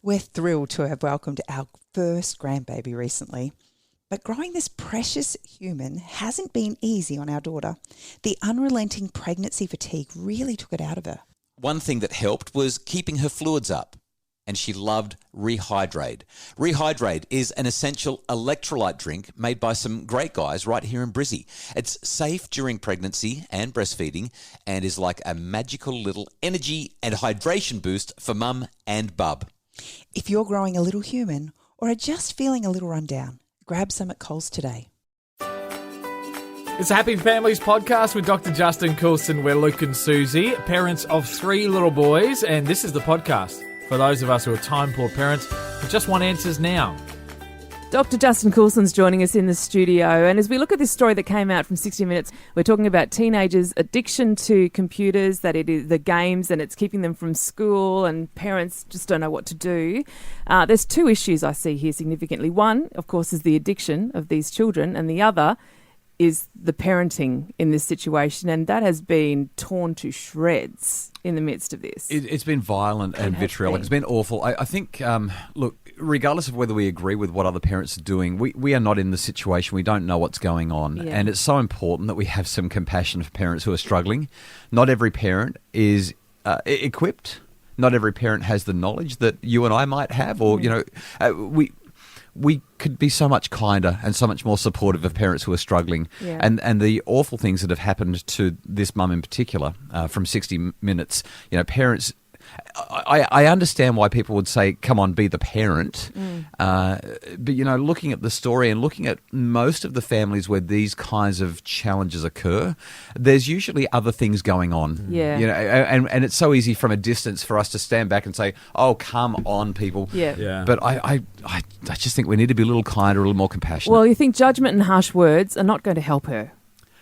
We're thrilled to have welcomed our first grandbaby recently. But growing this precious human hasn't been easy on our daughter. The unrelenting pregnancy fatigue really took it out of her. One thing that helped was keeping her fluids up, and she loved Rehydrate. Rehydrate is an essential electrolyte drink made by some great guys right here in Brizzy. It's safe during pregnancy and breastfeeding and is like a magical little energy and hydration boost for mum and bub. If you're growing a little human or are just feeling a little run down, grab some at Coles today. It's a Happy Families podcast with Dr. Justin Coulson. We're Luke and Susie, parents of 3 little boys, and this is the podcast for those of us who are time-poor parents who just want answers now. Dr. Justin Coulson's joining us in the studio, and as we look at this story that came out from 60 Minutes, we're talking about teenagers' addiction to computers, that it is the games and it's keeping them from school, and parents just don't know what to do. There's 2 issues I see here significantly. One, of course, is the addiction of these children, and the other is the parenting in this situation, and that has been torn to shreds in the midst of this. It's been violent and vitriolic. It's been awful. I think, look, regardless of whether we agree with what other parents are doing, we are not in the situation. We don't know what's going on. Yeah. And it's so important that we have some compassion for parents who are struggling. Not every parent is equipped. Not every parent has the knowledge that you and I might have, or, we could be so much kinder and so much more supportive of parents who are struggling. Yeah. And the awful things that have happened to this mum in particular from 60 Minutes, parents... I understand why people would say, come on, be the parent. But, looking at the story and looking at most of the families where these kinds of challenges occur, there's usually other things going on. Yeah. And it's so easy from a distance for us to stand back and say, oh, come on, people. Yeah. But I just think we need to be a little kinder, a little more compassionate. Well, you think judgment and harsh words are not going to help her?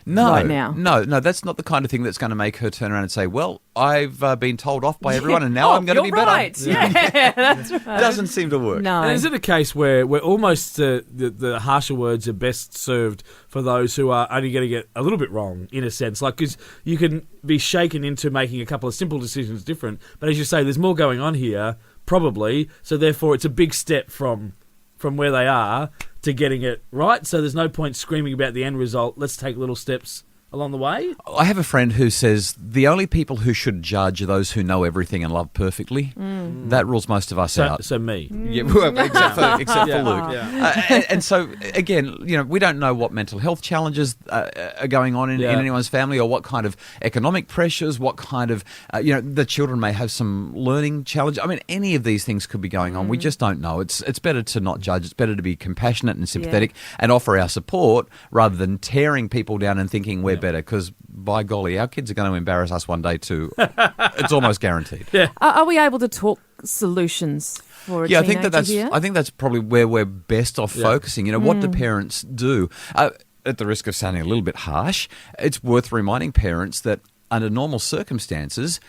Right now. No, that's not the kind of thing that's going to make her turn around and say, well, I've been told off by everyone and now I'm going to be better. Right. Yeah, that's right. Doesn't seem to work. No. And is it a case where almost the harsher words are best served for those who are only going to get a little bit wrong, in a sense? Like, because you can be shaken into making a couple of simple decisions different, but as you say, there's more going on here, probably, so therefore it's a big step from where they are to getting it right. So there's no point screaming about the end result. Let's take little steps along the way. I have a friend who says the only people who should judge are those who know everything and love perfectly. That rules most of us out. So me. Yeah, well, except for Yeah. Luke. Yeah. And so, again, we don't know what mental health challenges are going on in anyone's family, or what kind of economic pressures, what kind of, the children may have some learning challenge. I mean, any of these things could be going on. We just don't know. It's better to not judge. It's better to be compassionate and sympathetic and offer our support rather than tearing people down and thinking we're better, because, by golly, our kids are going to embarrass us one day too. It's almost guaranteed. Yeah. Are we able to talk solutions for a teenager here? I think that's probably where we're best off focusing. What do parents do? At the risk of sounding a little bit harsh, it's worth reminding parents that under normal circumstances,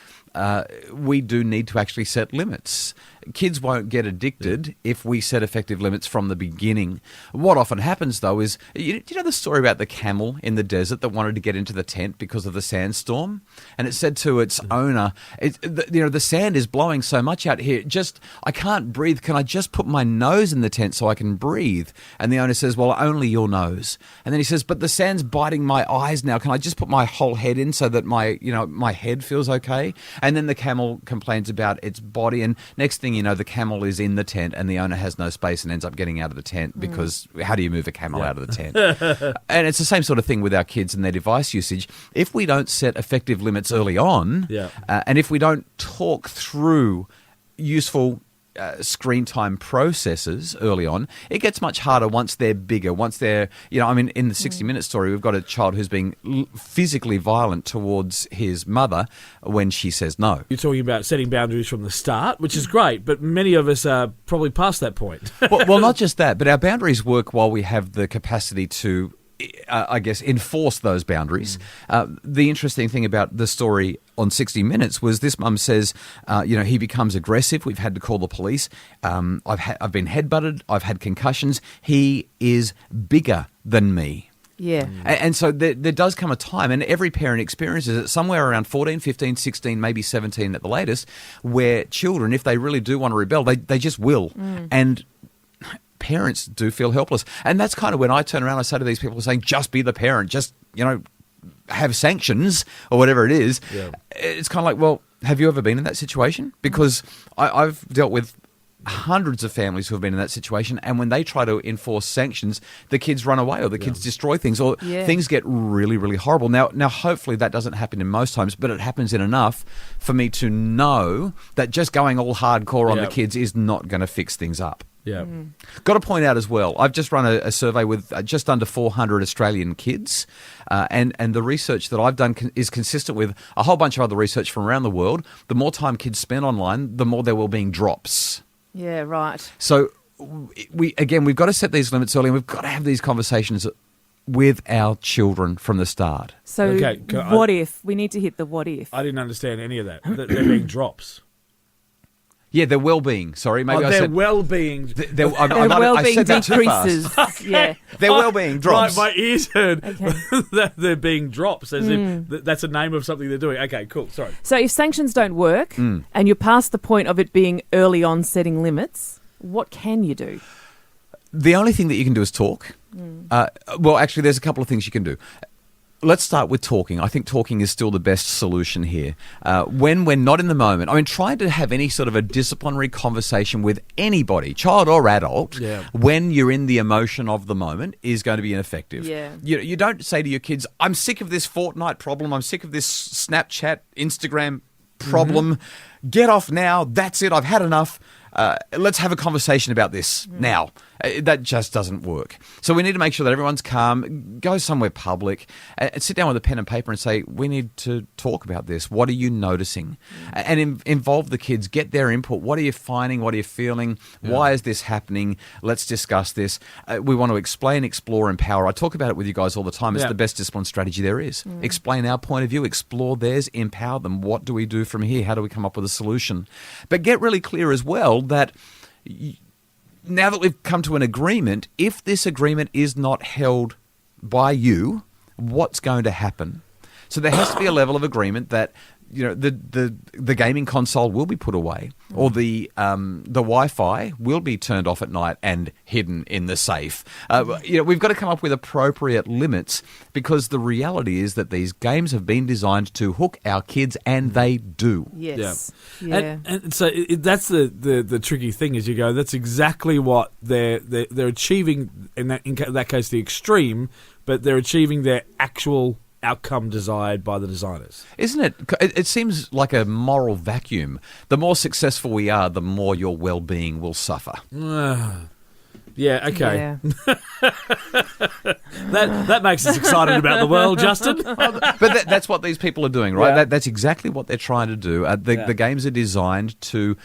we do need to actually set limits. Kids won't get addicted if we set effective limits from the beginning. What often happens, though, is, do you know the story about the camel in the desert that wanted to get into the tent because of the sandstorm? And it said to its owner, the sand is blowing so much out here, I can't breathe. Can I just put my nose in the tent so I can breathe? And the owner says, well, only your nose. And then he says, but the sand's biting my eyes now. Can I just put my whole head in so that my head feels okay? And then the camel complains about its body, and next thing you know, the camel is in the tent and the owner has no space and ends up getting out of the tent, because how do you move a camel out of the tent? And it's the same sort of thing with our kids and their device usage. If we don't set effective limits early on, and if we don't talk through useful screen time processes early on, it gets much harder once they're bigger, once they're, in the 60 Minutes story, we've got a child who's being physically violent towards his mother when she says no. You're talking about setting boundaries from the start, which is great, but many of us are probably past that point. well, not just that, but our boundaries work while we have the capacity to enforce those boundaries. The interesting thing about the story on 60 Minutes was this mum says, he becomes aggressive. We've had to call the police. I've been headbutted. I've had concussions. He is bigger than me. Yeah. And so there does come a time, and every parent experiences it, somewhere around 14, 15, 16, maybe 17 at the latest, where children, if they really do want to rebel, they just will. And parents do feel helpless. And that's kind of when I turn around, I say to these people saying, just be the parent, just, have sanctions or whatever it is. Yeah. It's kind of like, well, have you ever been in that situation? Because I've dealt with hundreds of families who have been in that situation, and when they try to enforce sanctions, the kids run away or the kids destroy things, or things get really, really horrible. Now, hopefully that doesn't happen in most times, but it happens in enough for me to know that just going all hardcore on the kids is not going to fix things up. Yeah. Got to point out as well, I've just run a survey with just under 400 Australian kids, and the research that I've done is consistent with a whole bunch of other research from around the world. The more time kids spend online, the more their wellbeing drops. Yeah, right. So, we've got to set these limits early, and we've got to have these conversations with our children from the start. So, what if? We need to hit the what if. I didn't understand any of that. They're being drops. Yeah, their well-being. Sorry, maybe I said... Their well-being... Their well-being decreases. Yeah. Their well-being drops. My ears heard that they're being drops, as if that's a name of something they're doing. Okay, cool, sorry. So if sanctions don't work and you're past the point of it being early on setting limits, what can you do? The only thing that you can do is talk. Well, actually, there's a couple of things you can do. Let's start with talking. I think talking is still the best solution here. When we're not in the moment, trying to have any sort of a disciplinary conversation with anybody, child or adult, when you're in the emotion of the moment is going to be ineffective. Yeah. You don't say to your kids, I'm sick of this Fortnite problem, I'm sick of this Snapchat, Instagram problem. Get off now. That's it. I've had enough. Let's have a conversation about this now. That just doesn't work. So we need to make sure that everyone's calm, go somewhere public, and sit down with a pen and paper and say, we need to talk about this. What are you noticing? And involve the kids, get their input. What are you finding? What are you feeling? Why is this happening? Let's discuss this. We want to explain, explore, empower. I talk about it with you guys all the time. It's the best discipline strategy there is. Explain our point of view, explore theirs, empower them. What do we do from here? How do we come up with a solution? But get really clear as well that now that we've come to an agreement, if this agreement is not held by you, what's going to happen? So there has to be a level of agreement that the gaming console will be put away, or the Wi-Fi will be turned off at night and hidden in the safe. We've got to come up with appropriate limits, because the reality is that these games have been designed to hook our kids, and they do. Yes. Yeah. And so that's the tricky thing is you go, that's exactly what they're achieving in that case, the extreme, but they're achieving their actual outcome desired by the designers. Isn't it? It seems like a moral vacuum. The more successful we are, the more your well-being will suffer. Yeah, okay. Yeah. that makes us excited about the world, Justin. But that's what these people are doing, right? Yeah. That's exactly what they're trying to do. The games are designed to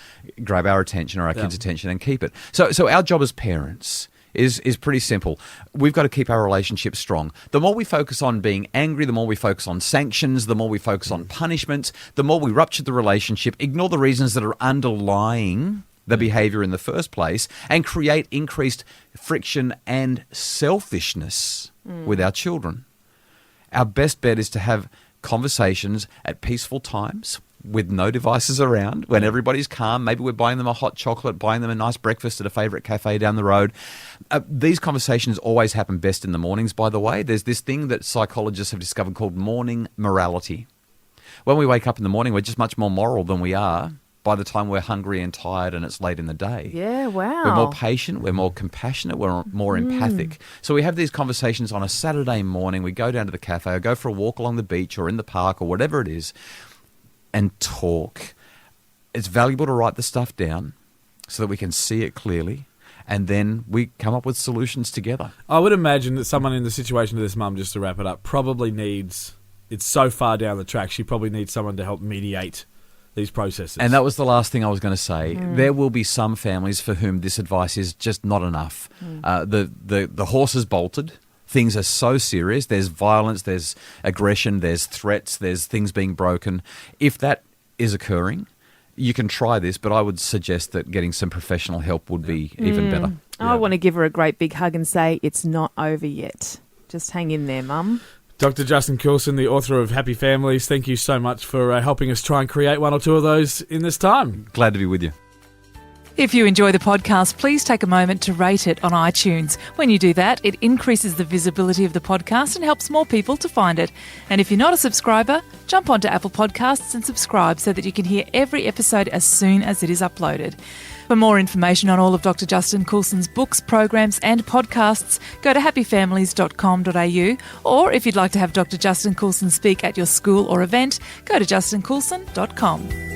grab our attention, or our kids' attention, and keep it. So our job as parents is pretty simple. We've got to keep our relationship strong. The more we focus on being angry, the more we focus on sanctions, the more we focus on punishments, the more we rupture the relationship, ignore the reasons that are underlying the behavior in the first place, and create increased friction and selfishness with our children. Our best bet is to have conversations at peaceful times with no devices around, when everybody's calm. Maybe we're buying them a hot chocolate, buying them a nice breakfast at a favourite cafe down the road. These conversations always happen best in the mornings, by the way. There's this thing that psychologists have discovered called morning morality. When we wake up in the morning, we're just much more moral than we are by the time we're hungry and tired and it's late in the day. Yeah, wow. We're more patient, we're more compassionate, we're more empathic. So we have these conversations on a Saturday morning. We go down to the cafe, or go for a walk along the beach or in the park or whatever it is, and talk. It's valuable to write the stuff down so that we can see it clearly, and then we come up with solutions together. I would imagine that someone in the situation of this mum, just to wrap it up, probably needs, it's so far down the track, she probably needs someone to help mediate these processes. And that was the last thing I was going to say. There will be some families for whom this advice is just not enough. The horse is bolted. Things are so serious. There's violence, there's aggression, there's threats, there's things being broken. If that is occurring, you can try this, but I would suggest that getting some professional help would be even better. I want to give her a great big hug and say, it's not over yet. Just hang in there, Mum. Dr. Justin Coulson, the author of Happy Families, thank you so much for helping us try and create one or two of those in this time. Glad to be with you. If you enjoy the podcast, please take a moment to rate it on iTunes. When you do that, it increases the visibility of the podcast and helps more people to find it. And if you're not a subscriber, jump onto Apple Podcasts and subscribe so that you can hear every episode as soon as it is uploaded. For more information on all of Dr. Justin Coulson's books, programs and podcasts, go to happyfamilies.com.au, or if you'd like to have Dr. Justin Coulson speak at your school or event, go to justincoulson.com.